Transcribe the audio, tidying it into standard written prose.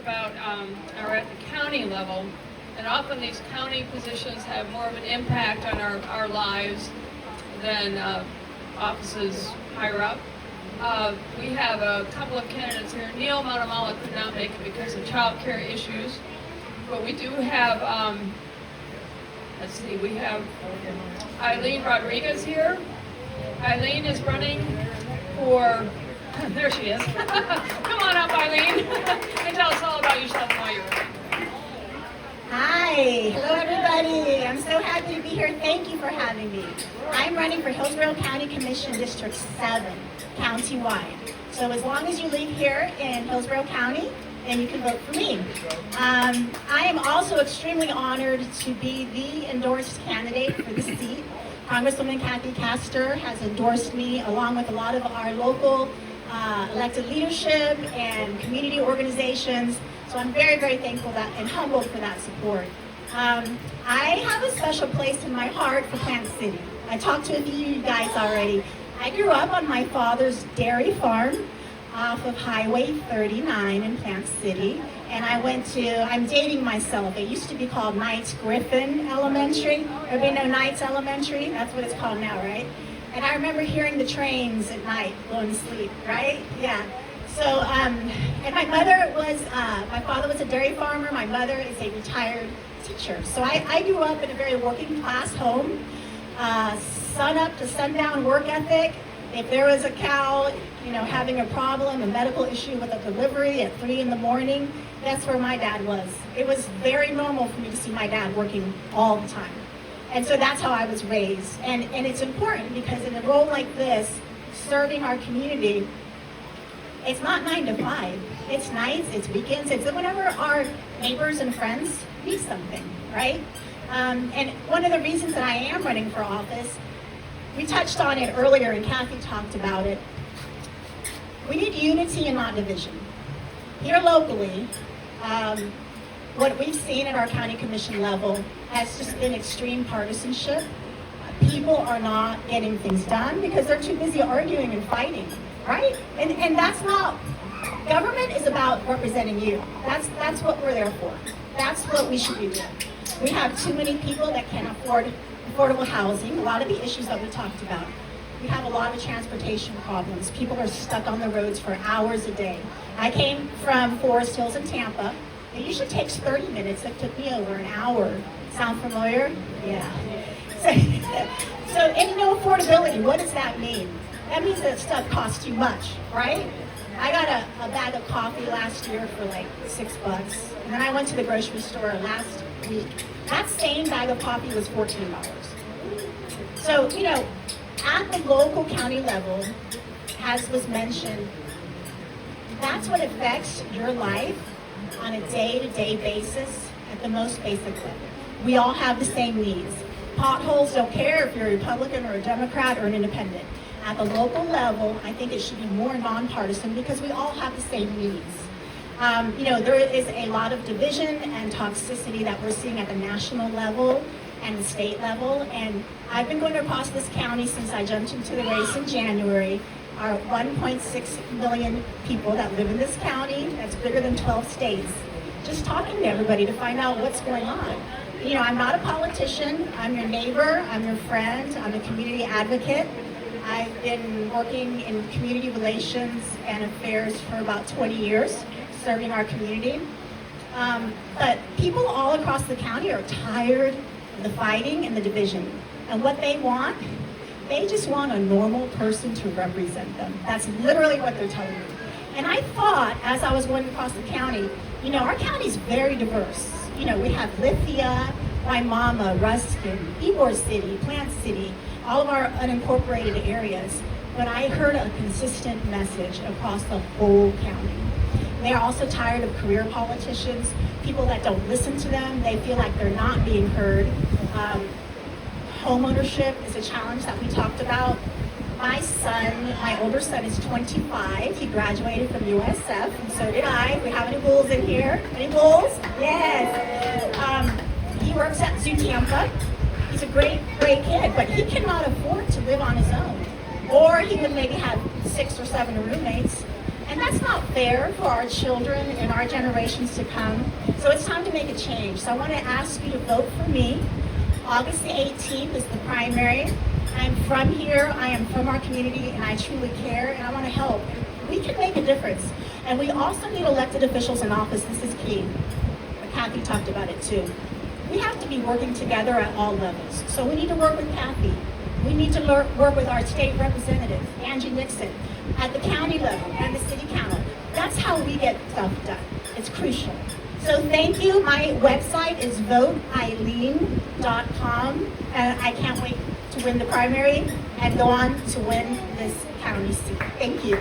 about are at the county level, and often these county positions have more of an impact on our lives than offices higher up. We have a couple of candidates here. Neil Matamala could not make it because of child care issues, but we do have, let's see, we have Aileen Rodriguez here. Aileen is running for, there she is. Come on up, Aileen, and tell us all about yourself and why you're running. Hi, hello everybody. I'm so happy to be here. Thank you for having me. I'm running for Hillsborough County Commission District 7, countywide. So as long as you live here in Hillsborough County, then you can vote for me. I am also extremely honored to be the endorsed candidate for the seat. Congresswoman Kathy Castor has endorsed me along with a lot of our local elected leadership and community organizations. So I'm very, very thankful that and humbled for that support. I have a special place in my heart for Plant City. I talked to a few of you guys already. I grew up on my father's dairy farm off of Highway 39 in Plant City. And I'm dating myself. It used to be called Knights Griffin Elementary. Everybody know Knights Elementary? That's what it's called now, right? And I remember hearing the trains at night going to sleep, right? Yeah. So, and my father was a dairy farmer. My mother is a retired teacher. So I grew up in a very working class home, sun up to sundown work ethic. If there was a cow, having a problem, a medical issue with a delivery at 3 in the morning, that's where my dad was. It was very normal for me to see my dad working all the time. And so that's how I was raised. And it's important because in a role like this, serving our community, it's not 9 to 5. It's nights, it's weekends, it's whenever our neighbors and friends need something, right? And one of the reasons that I am running for office, we touched on it earlier and Kathy talked about it. We need unity and not division. Here locally, what we've seen at our county commission level has just been extreme partisanship. People are not getting things done because they're too busy arguing and fighting, right? And that's not, government is about representing you. That's what we're there for. That's what we should be doing. We have too many people that can't afford affordable housing, a lot of the issues that we talked about. We have a lot of transportation problems. People are stuck on the roads for hours a day. I came from Forest Hills in Tampa. It usually takes 30 minutes. It took me over an hour. Sound familiar? Yeah. And affordability, what does that mean? That means that stuff costs too much, right? I got a bag of coffee last year for like $6. And then I went to the grocery store last week. That same bag of coffee was $14. So, at the local county level, as was mentioned, that's what affects your life on a day-to-day basis at the most basic level. We all have the same needs. Potholes don't care if you're a Republican or a Democrat or an independent. At the local level, I think it should be more nonpartisan because we all have the same needs. There is a lot of division and toxicity that we're seeing at the national level and the state level. And I've been going across this county since I jumped into the race in January. Our 1.6 million people that live in this county, that's bigger than 12 states, just talking to everybody to find out what's going on. I'm not a politician. I'm your neighbor. I'm your friend. I'm a community advocate. I've been working in community relations and affairs for about 20 years, serving our community. But people all across the county are tired of the fighting and the division. And what they want, they just want a normal person to represent them. That's literally what they're telling me. And I thought, as I was going across the county, our county's very diverse. We have Lithia, Waimama, Ruskin, Ybor City, Plant City, all of our unincorporated areas. But I heard a consistent message across the whole county. They're also tired of career politicians, people that don't listen to them. They feel like they're not being heard. Homeownership is a challenge that we talked about. My older son is 25. He graduated from USF, and so did I. We have any bulls in here? Any bulls? Yes. He works at Zoo Tampa. He's a great kid, but he cannot afford to live on his own. Or he would maybe have 6 or 7 roommates. And that's not fair for our children and our generations to come. So it's time to make a change. So I want to ask you to vote for me. August the 18th is the primary. I'm from here, I am from our community, and I truly care, and I want to help. We can make a difference. And we also need elected officials in office. This is key. Kathy talked about it too. We have to be working together at all levels. So we need to work with Kathy. We need to work with our state representative, Angie Nixon, at the county level and the city council. That's how we get stuff done. It's crucial. So thank you. My website is voteaileen.com, and I can't wait to win the primary and go on to win this county seat. Thank you.